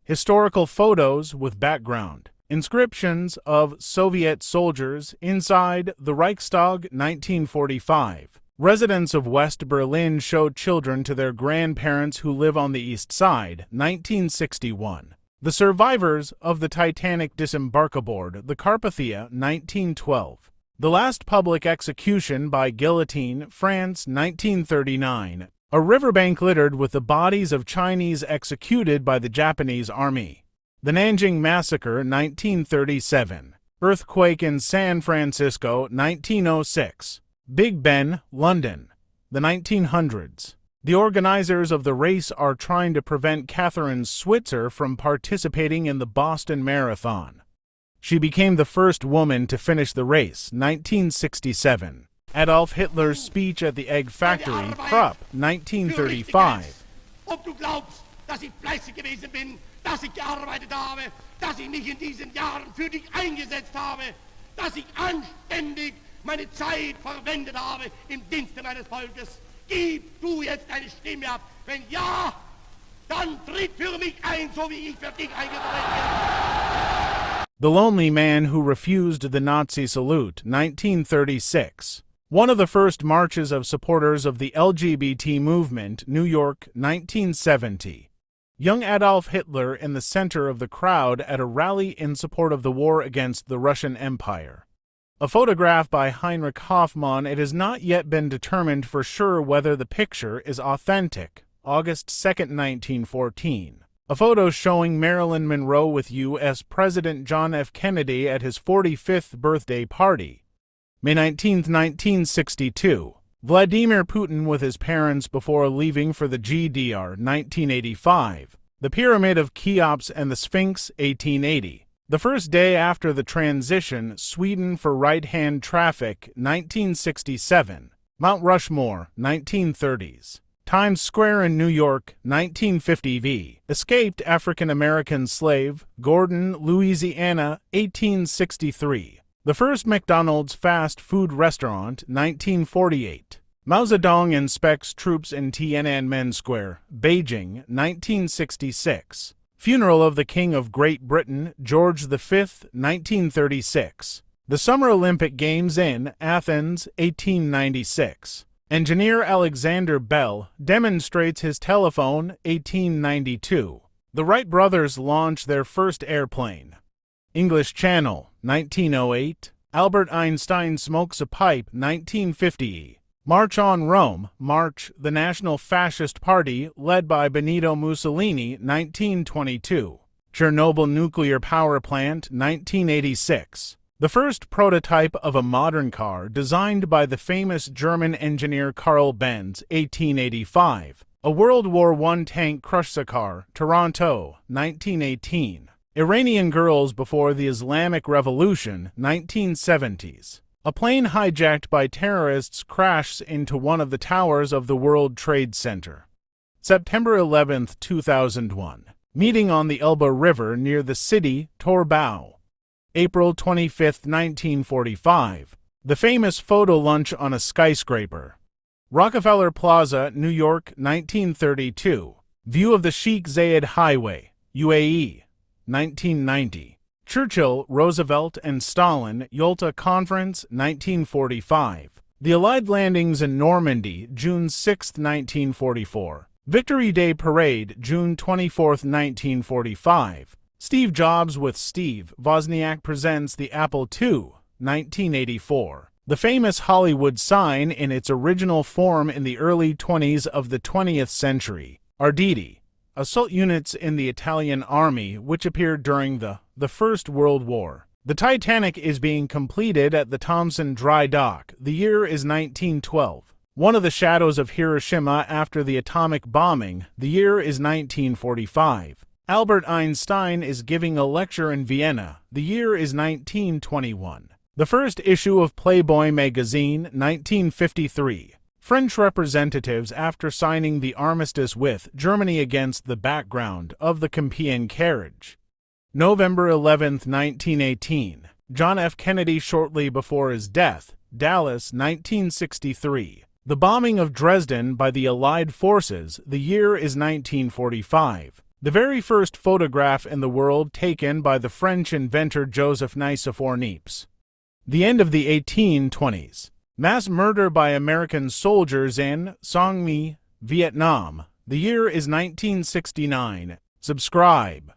Historical photos with background. Inscriptions of Soviet soldiers inside the Reichstag 1945. Residents of West Berlin show children to their grandparents who live on the East Side 1961. The survivors of the Titanic disembark aboard the Carpathia 1912. The last public execution by guillotine, France 1939. A riverbank littered with the bodies of Chinese executed by the Japanese army. The Nanjing Massacre 1937. Earthquake in San Francisco 1906. Big Ben, London. The 1900s. The organizers of the race are trying to prevent Catherine Switzer from participating in the Boston Marathon. She became the first woman to finish the race, 1967. Adolf Hitler's speech at the Egg Factory, Krupp, 1935. Ob du glaubst, dass ich fleißig gewesen bin, dass ich gearbeitet habe, dass ich mich in diesen Jahren für dich eingesetzt habe, dass ich anständig meine Zeit verwendet habe im Dienste meines Volkes. Gib du jetzt deine Stimme ab. Wenn ja, dann tritt für mich ein, so wie ich für dich eingetreten bin. The Lonely Man Who Refused the Nazi Salute, 1936. One of the first marches of supporters of the LGBT movement, New York, 1970. Young Adolf Hitler in the center of the crowd at a rally in support of the war against the Russian Empire. A photograph by Heinrich Hoffmann. It has not yet been determined for sure whether the picture is authentic. August 2, 1914. A photo showing Marilyn Monroe with U.S. President John F. Kennedy at his 45th birthday party. May 19, 1962. Vladimir Putin with his parents before leaving for the GDR, 1985. The Pyramid of Cheops and the Sphinx, 1880. The first day after the transition, Sweden for right-hand traffic, 1967. Mount Rushmore, 1930s. Times Square in New York, 1950 v. Escaped African-American slave, Gordon, Louisiana, 1863. The first McDonald's fast food restaurant, 1948. Mao Zedong inspects troops in Tiananmen Square, Beijing, 1966. Funeral of the King of Great Britain, George V, 1936. The Summer Olympic Games in Athens, 1896. Engineer Alexander Bell demonstrates his telephone, 1892. The Wright brothers launch their first airplane. English Channel, 1908. Albert Einstein smokes a pipe, 1950. March on Rome, March, the National Fascist Party, led by Benito Mussolini, 1922. Chernobyl Nuclear Power Plant, 1986. The first prototype of a modern car designed by the famous German engineer Carl Benz, 1885. A World War I tank crushes a car, Toronto, 1918. Iranian girls before the Islamic Revolution, 1970s. A plane hijacked by terrorists crashes into one of the towers of the World Trade Center. September 11, 2001. Meeting on the Elbe River near the city, Torbau. April 25, 1945. The famous photo lunch on a skyscraper. Rockefeller Plaza, New York, 1932. View of the Sheikh Zayed Highway, UAE, 1990. Churchill, Roosevelt, and Stalin, Yalta Conference, 1945. The Allied landings in Normandy, June 6, 1944. Victory Day Parade, June 24, 1945. Steve Jobs with Steve Wozniak presents the Apple II, 1984. The famous Hollywood sign in its original form in the early 20s of the 20th century. Arditi. Assault units in the Italian army which appeared during the First World War. The Titanic is being completed at the Thompson Dry Dock. The year is 1912. One of the shadows of Hiroshima after the atomic bombing. The year is 1945. Albert Einstein is giving a lecture in Vienna. The year is 1921. The first issue of Playboy magazine, 1953. French representatives after signing the armistice with Germany against the background of the Compiègne carriage. November 11, 1918. John F. Kennedy shortly before his death, Dallas, 1963. The bombing of Dresden by the Allied forces. The year is 1945. The very first photograph in the world taken by the French inventor Joseph Nicephore Niepce. The end of the 1820s. Mass murder by American soldiers in Song My, Vietnam. The year is 1969. Subscribe.